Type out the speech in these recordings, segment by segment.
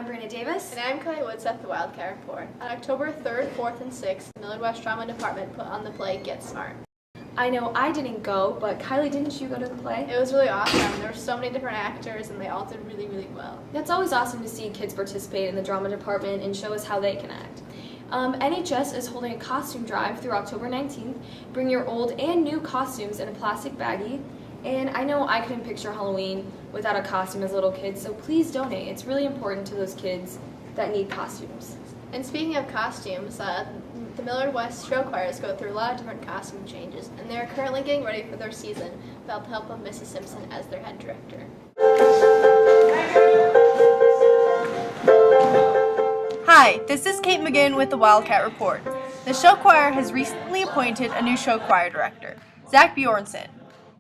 I'm Brianna Davis. And I'm Seth the Wildcat Report. On October 3rd, 4th, and 6th, the Millard West Drama Department put on the play Get Smart. I know I didn't go, but Kylie, didn't you go to the play? It was really awesome. There were so many different actors, and they all did really, really well. It's always awesome to see kids participate in the drama department and show us how they can act. NHS is holding a costume drive through October 19th. Bring your old and new costumes in a plastic baggie. And I know I couldn't picture Halloween without a costume as little kids, so please donate. It's really important to those kids that need costumes. And speaking of costumes, the Millard West show choirs go through a lot of different costume changes, and they're currently getting ready for their season without the help of Mrs. Simpson as their head director. Hi, this is Kate McGinn with the Wildcat Report. The show choir has recently appointed a new show choir director, Zach Bjornson.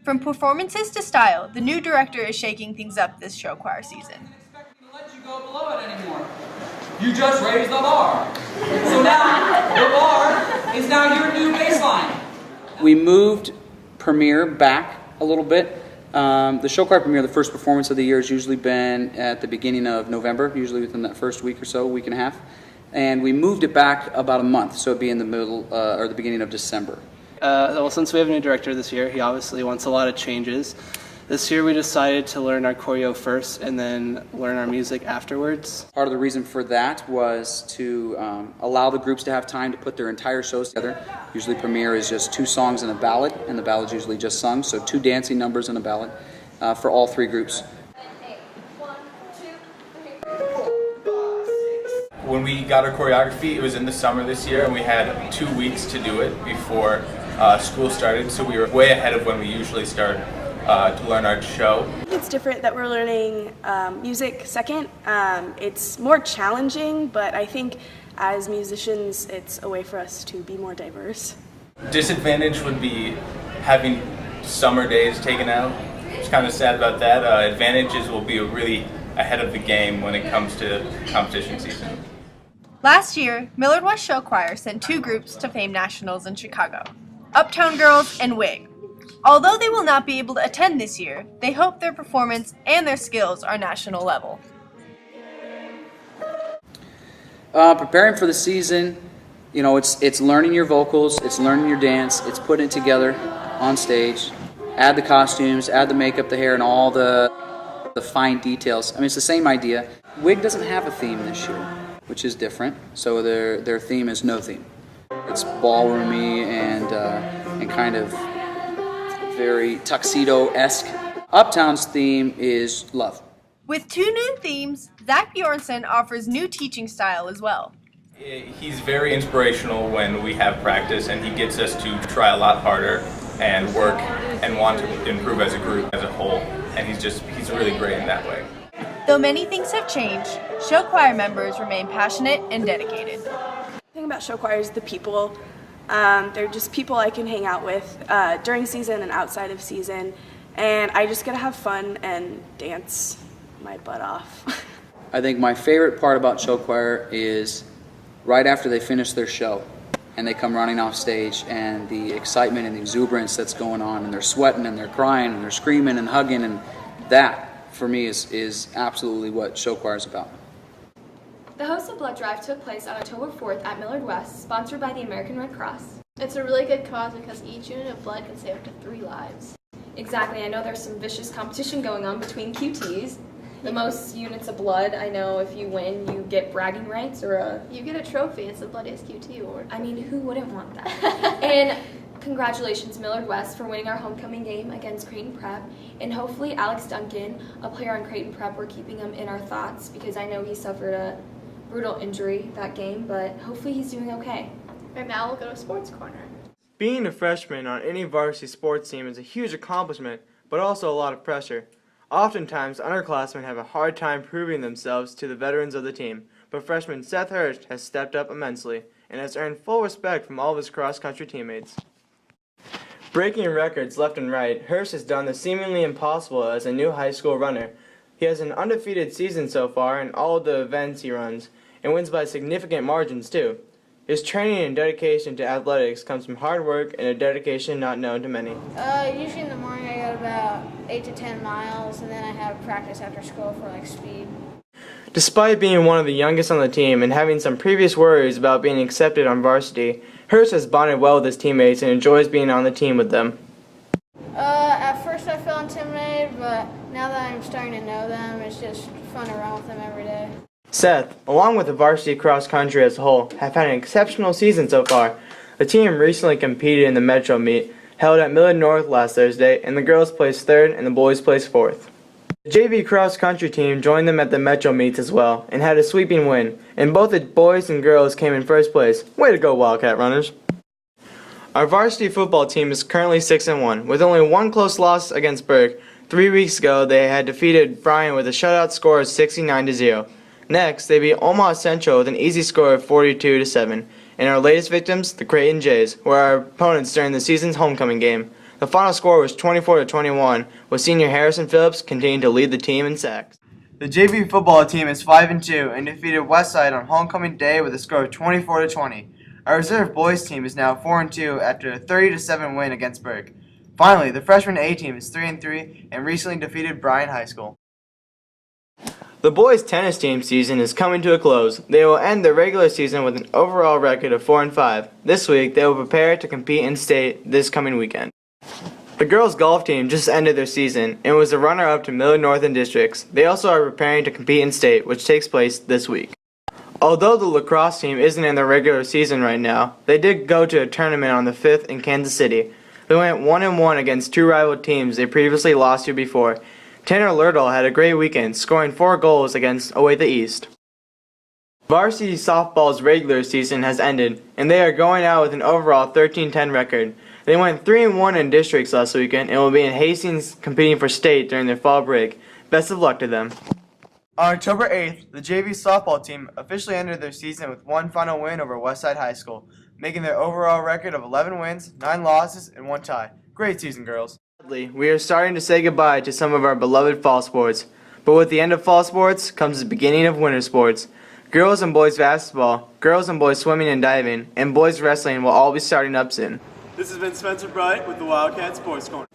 From performances to style, the new director is shaking things up this show choir season. To let you go below it anymore. You just raised the bar. So now the bar is now your new baseline. We moved premiere back a little bit. The show choir premiere, the first performance of the year, has usually been at the beginning of November, usually within that first week or so, week and a half. And we moved it back about a month, so it'd be in the middle or the beginning of December. Well, since we have a new director this year, he obviously wants a lot of changes. This year we decided to learn our choreo first and then learn our music afterwards. Part of the reason for that was to allow the groups to have time to put their entire shows together. Usually premiere is just 2 songs and a ballad, and the ballad's usually just sung, so 2 dancing numbers and a ballad for all 3 groups. When we got our choreography, it was in the summer this year, and we had 2 weeks to do it before school started, so we were way ahead of when we usually start to learn our show. It's different that we're learning music second. It's more challenging, but I think as musicians, it's a way for us to be more diverse. Disadvantage would be having summer days taken out. It's kind of sad about that. Advantages will be really ahead of the game when it comes to competition season. Last year, Millard West Show Choir sent 2 groups to Fame Nationals in Chicago, Uptown Girls and Wig. Although they will not be able to attend this year, they hope their performance and their skills are national level. Preparing for the season, you know, it's learning your vocals, it's learning your dance, it's putting it together on stage. Add the costumes, add the makeup, the hair, and all the fine details. I mean, it's the same idea. Wig doesn't have a theme this year, which is different. So their theme is no theme. It's ballroomy and kind of very tuxedo-esque. Uptown's theme is love. With 2 new themes, Zach Bjornson offers new teaching style as well. He's very inspirational when we have practice, and he gets us to try a lot harder and work and want to improve as a group, as a whole. And he's really great in that way. Though many things have changed, show choir members remain passionate and dedicated. The thing about show choir is the people. They're just people I can hang out with during season and outside of season, and I just get to have fun and dance my butt off. I think my favorite part about show choir is right after they finish their show and they come running off stage, and the excitement and the exuberance that's going on, and they're sweating and they're crying and they're screaming and hugging, and that for me is absolutely what show choir is about. The HOSA blood drive took place on October 4th at Millard West, sponsored by the American Red Cross. It's a really good cause because each unit of blood can save up to 3 lives. Exactly, I know there's some vicious competition going on between QTs. The most units of blood, I know if you win, you get bragging rights or You get a trophy. It's the Bloodiest QT Award. I mean, who wouldn't want that? And congratulations, Millard West, for winning our homecoming game against Creighton Prep. And hopefully Alex Duncan, a player on Creighton Prep, we're keeping him in our thoughts because I know he suffered a brutal injury that game, but hopefully he's doing okay. And now we'll go to Sports Corner. Being a freshman on any varsity sports team is a huge accomplishment, but also a lot of pressure. Oftentimes, underclassmen have a hard time proving themselves to the veterans of the team, but freshman Seth Hirsch has stepped up immensely and has earned full respect from all of his cross-country teammates. Breaking records left and right, Hirsch has done the seemingly impossible as a new high school runner. He has an undefeated season so far in all of the events he runs, and wins by significant margins too. His training and dedication to athletics comes from hard work and a dedication not known to many. Usually in the morning I got about 8 to 10 miles, and then I have practice after school for like speed. Despite being one of the youngest on the team and having some previous worries about being accepted on varsity, Hirsch has bonded well with his teammates and enjoys being on the team with them. At first I felt intimidated, but now that I'm starting to know them, it's just fun to run with them every day. Seth, along with the varsity cross country as a whole, have had an exceptional season so far. The team recently competed in the Metro meet, held at Millard North last Thursday, and the girls placed third and the boys placed fourth. The JV cross country team joined them at the Metro meets as well, and had a sweeping win, and both the boys and girls came in first place. Way to go, Wildcat runners! Our varsity football team is currently 6-1, with only one close loss against Burke. 3 weeks ago, they had defeated Bryan with a shutout score of 69-0. Next, they beat Omaha Central with an easy score of 42-7. And our latest victims, the Creighton Jays, were our opponents during the season's homecoming game. The final score was 24-21, with senior Harrison Phillips continuing to lead the team in sacks. The JV football team is 5-2 and defeated Westside on homecoming day with a score of 24-20. Our reserve boys team is now 4-2 after a 30-7 win against Burke. Finally, the freshman A team is 3-3 and recently defeated Bryan High School. The boys tennis team season is coming to a close. They will end their regular season with an overall record of 4-5. This week, they will prepare to compete in state this coming weekend. The girls golf team just ended their season and was the runner-up to Millard North and Districts. They also are preparing to compete in state, which takes place this week. Although the lacrosse team isn't in their regular season right now, they did go to a tournament on the 5th in Kansas City. They went 1-1 against two rival teams they previously lost to before. Tanner Lerdahl had a great weekend, scoring 4 goals against Olathe East. Varsity softball's regular season has ended, and they are going out with an overall 13-10 record. They went 3-1 in districts last weekend and will be in Hastings competing for state during their fall break. Best of luck to them. On October 8th, the JV softball team officially ended their season with one final win over Westside High School, making their overall record of 11 wins, 9 losses, and 1 tie. Great season, girls. Sadly, we are starting to say goodbye to some of our beloved fall sports, but with the end of fall sports comes the beginning of winter sports. Girls and boys basketball, girls and boys swimming and diving, and boys wrestling will all be starting up soon. This has been Spencer Bright with the Wildcat Sports Corner.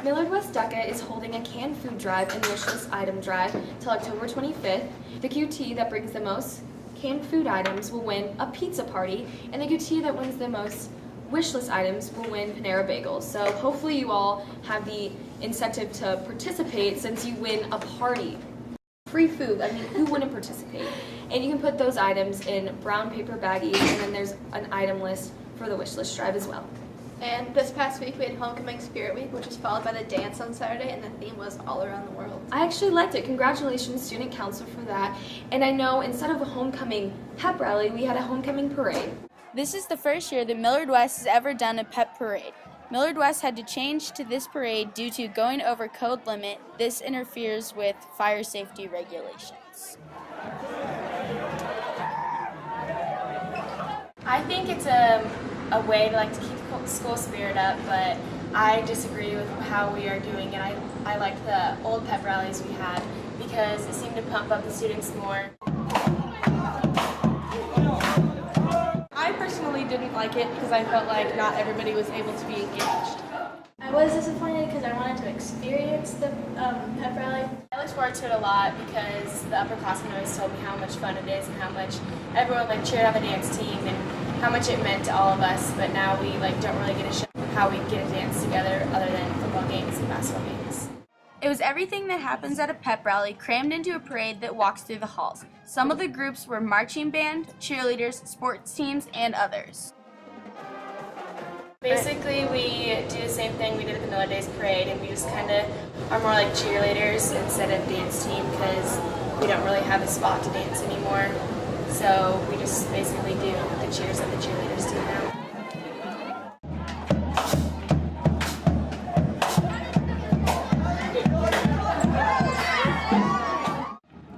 Millard West DECA is holding a canned food drive and wishlist item drive till October 25th. The QT that brings the most canned food items will win a pizza party, and the QT that wins the most wishlist items will win Panera Bagels. So hopefully you all have the incentive to participate since you win a party. Free food, I mean, who wouldn't participate? And you can put those items in brown paper baggies, and then there's an item list for the wishlist drive as well. And this past week we had Homecoming Spirit Week, which was followed by the dance on Saturday, and the theme was all around the world. I actually liked it. Congratulations, Student Council, for that. And I know instead of a homecoming pep rally, we had a homecoming parade. This is the first year that Millard West has ever done a pep parade. Millard West had to change to this parade due to going over code limit. This interferes with fire safety regulations. I think it's a way to keep school spirit up, but I disagree with how we are doing it. I liked the old pep rallies we had because it seemed to pump up the students more. I personally didn't like it because I felt like not everybody was able to be engaged. I was disappointed because I wanted to experience the pep rally. I looked forward to it a lot because the upperclassmen always told me how much fun it is and how much everyone cheered on the dance team and how much it meant to all of us. But now we don't really get to show how we get to dance together other than football games and basketball games. It was everything that happens at a pep rally crammed into a parade that walks through the halls. Some of the groups were marching band, cheerleaders, sports teams, and others. Basically, we do the same thing we did at the Miller Days Parade, and we just kind of are more like cheerleaders instead of dance team because we don't really have a spot to dance anymore. So we just basically do the cheers that the cheerleaders do now.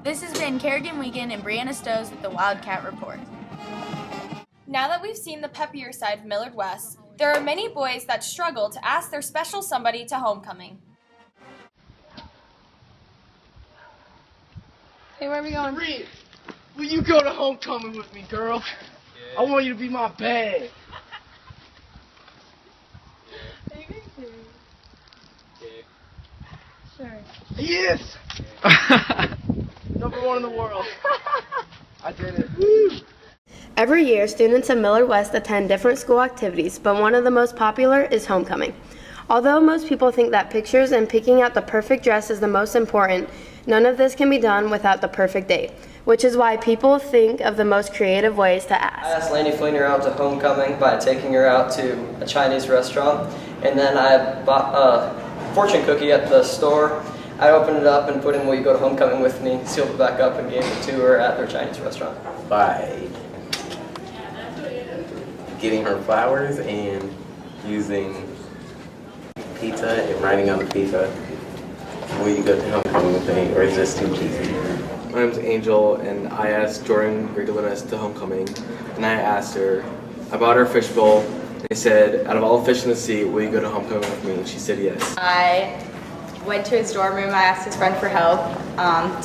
This has been Carigan Wiegand and Breanna Stoh with the Wildcat Report. Now that we've seen the peppier side of Millard West, there are many boys that struggle to ask their special somebody to homecoming. Hey, where are we going? Reed, will you go to homecoming with me, girl? Yeah. I want you to be my bag. Are you going to? Yeah. Sure. Yes! #1 in the world. I did it. Woo! Every year, students of Millard West attend different school activities, but one of the most popular is homecoming. Although most people think that pictures and picking out the perfect dress is the most important, none of this can be done without the perfect date, which is why people think of the most creative ways to ask. I asked Laney Fleener out to homecoming by taking her out to a Chinese restaurant, and then I bought a fortune cookie at the store. I opened it up and put in "Will you go to homecoming with me?" sealed it back up and gave it to her at their Chinese restaurant. By getting her flowers and using pizza and writing on the pizza, "Will you go to homecoming with me?" or is this too cheesy? My name's Angel, and I asked Jordan Rigolinus to homecoming, and I asked her, I bought her a fishbowl, and I said, out of all the fish in the sea, will you go to homecoming with me? And she said yes. I went to his dorm room. I asked his friend for help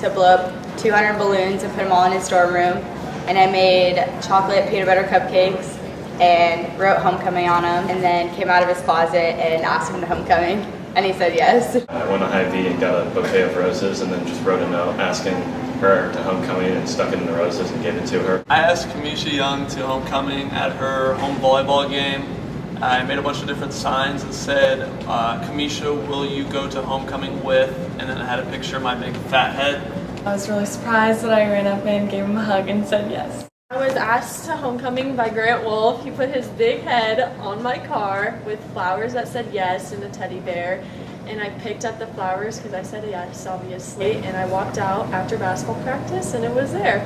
to blow up 200 balloons and put them all in his dorm room. And I made chocolate peanut butter cupcakes and wrote homecoming on them, and then came out of his closet and asked him to homecoming, and he said yes. I went to Hy-Vee and got a bouquet of roses and then just wrote a note asking her to homecoming and stuck it in the roses and gave it to her. I asked Kamisha Young to homecoming at her home volleyball game. I made a bunch of different signs and said, Kamisha, will you go to homecoming with? And then I had a picture of my big fat head. I was really surprised that I ran up and gave him a hug and said yes. I was asked to homecoming by Grant Wolf. He put his big head on my car with flowers that said yes and a teddy bear. And I picked up the flowers because I said yes, obviously. And I walked out after basketball practice and it was there.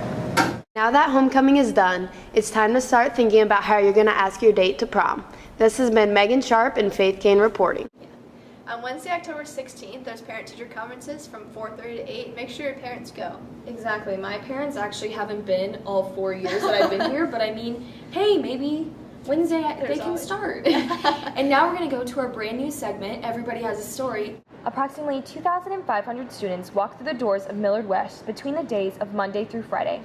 Now that homecoming is done, it's time to start thinking about how you're going to ask your date to prom. This has been Megan Sharp and Faith Cain reporting. On Wednesday, October 16th, there's parent-teacher conferences from 4:30 to 8. Make sure your parents go. Exactly. My parents actually haven't been all 4 years that I've been here, but I mean, hey, maybe Wednesday they can start. And now we're going to go to our brand new segment, Everybody Has a Story. Approximately 2,500 students walk through the doors of Millard West between the days of Monday through Friday.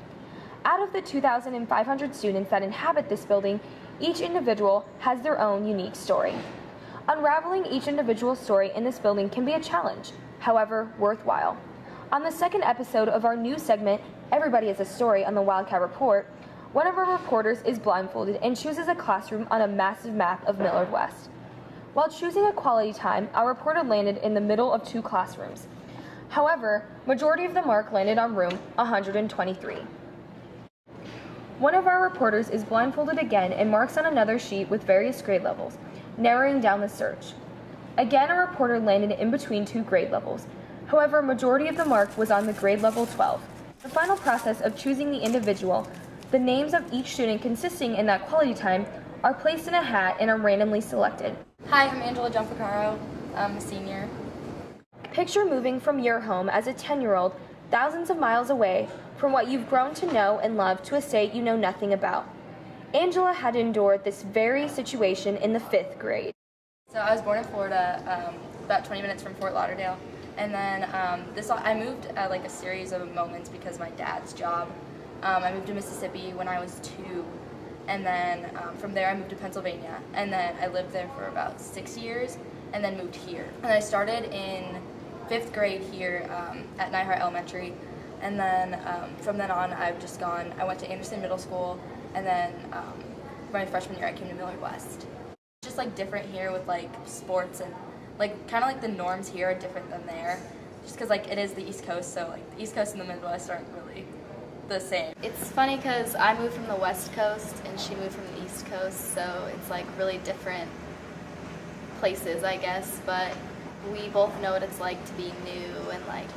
Out of the 2,500 students that inhabit this building, each individual has their own unique story. Unraveling each individual story in this building can be a challenge, however, worthwhile. On the second episode of our new segment, Everybody Has a Story on the Wildcat Report, one of our reporters is blindfolded and chooses a classroom on a massive map of Millard West. While choosing a quality time, our reporter landed in the middle of two classrooms. However, majority of the mark landed on room 123. One of our reporters is blindfolded again and marks on another sheet with various grade levels, narrowing down the search. Again, a reporter landed in between two grade levels. However, majority of the mark was on the grade level 12. The final process of choosing the individual, the names of each student consisting in that quality time, are placed in a hat and are randomly selected. Hi, I'm Gianficaro. I'm a senior. Picture moving from your home as a 10-year-old thousands of miles away from what you've grown to know and love to a state you know nothing about. Angela had endured this very situation in the 5th grade. So I was born in Florida, about 20 minutes from Fort Lauderdale, and then I moved at like a series of moments because of my dad's job. I moved to Mississippi when I was 2, and then from there I moved to Pennsylvania, and then I lived there for about 6 years, and then moved here. And I started in 5th grade here at Nyhart Elementary, and then from then on I've just gone. I went to Anderson Middle School, and then my freshman year I came to Millard West. It's just like different here with like sports and like kind of like the norms here are different than there, just because like it is the East Coast, so like the East Coast and the Midwest aren't really the same. It's funny because I moved from the West Coast and she moved from the East Coast, so it's like really different places, I guess, but we both know what it's like to be new, and like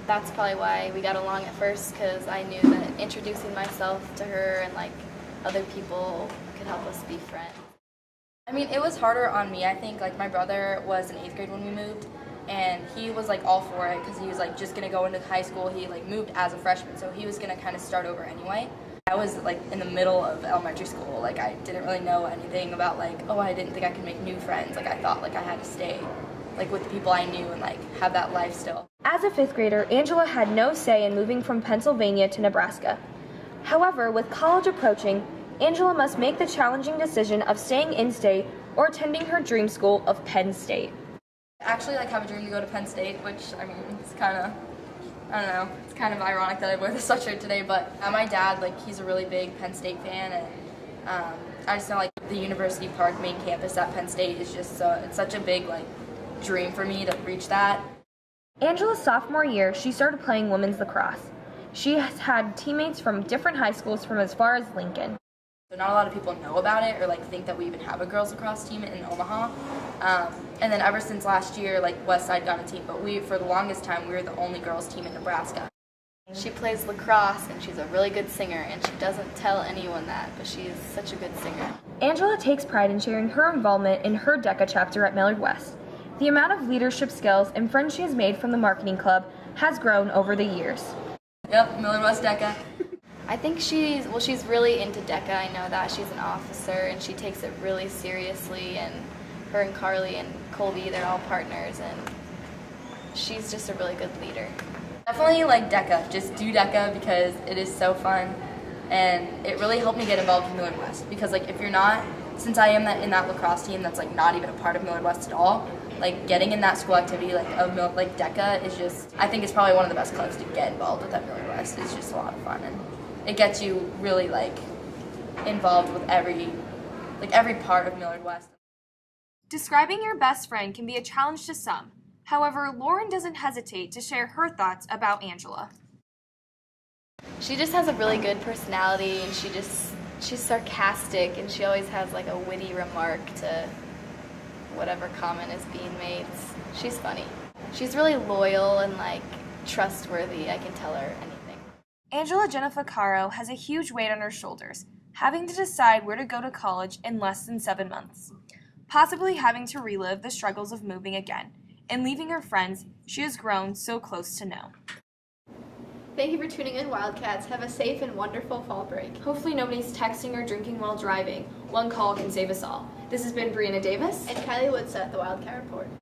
that's probably why we got along at first, because I knew that introducing myself to her and like other people could help us be friends. I mean, it was harder on me. I think like my brother was in 8th grade when we moved, and he was like all for it because he was like just gonna go into high school. He like moved as a freshman, so he was gonna kind of start over anyway. I was like in the middle of elementary school. Like I didn't really know anything about like, oh, I didn't think I could make new friends. Like I thought like I had to stay like with the people I knew and like have that life still. As a 5th grader, Angela had no say in moving from Pennsylvania to Nebraska. However, with college approaching, Angela must make the challenging decision of staying in-state or attending her dream school of Penn State. I actually like have a dream to go to Penn State, which I mean it's kind of I don't know, it's kind of ironic that I wear the sweatshirt today, but my dad, like, he's a really big Penn State fan, and I just know, like, the University Park main campus at Penn State is just it's such a big, like, dream for me to reach that. Angela's sophomore year, she started playing women's lacrosse. She has had teammates from different high schools from as far as Lincoln. So not a lot of people know about it or, like, think that we even have a girls lacrosse team in Omaha. And then ever since last year, like, Westside got a team, but for the longest time, we were the only girls team in Nebraska. She plays lacrosse, and she's a really good singer, and she doesn't tell anyone that, but she is such a good singer. Angela takes pride in sharing her involvement in her DECA chapter at Millard West. The amount of leadership skills and friends she has made from the marketing club has grown over the years. Yep, Millard West DECA. I think she's really into DECA. I know that. She's an officer, and she takes it really seriously, and her and Carly and Colby, they're all partners, and she's just a really good leader. Definitely like DECA. Just do DECA because it is so fun, and it really helped me get involved in Millard West, because, like, if you're not, since I am in that lacrosse team that's, like, not even a part of Millard West at all, like, getting in that school activity like DECA is just, I think it's probably one of the best clubs to get involved with at Millard West. It's just a lot of fun, and it gets you really, like, involved with every part of Millard West. Describing your best friend can be a challenge to some. However, Lauren doesn't hesitate to share her thoughts about Angela. She just has a really good personality, and she's sarcastic, and she always has, like, a witty remark to whatever comment is being made. She's funny. She's really loyal and, like, trustworthy. I can tell her anything. Angela Gianficaro has a huge weight on her shoulders, having to decide where to go to college in less than 7 months, possibly having to relive the struggles of moving again and leaving her friends she has grown so close to know. Thank you for tuning in, Wildcats. Have a safe and wonderful fall break. Hopefully nobody's texting or drinking while driving. One call can save us all. This has been Brianna Davis and Kylie Woodson at the Wildcat Report.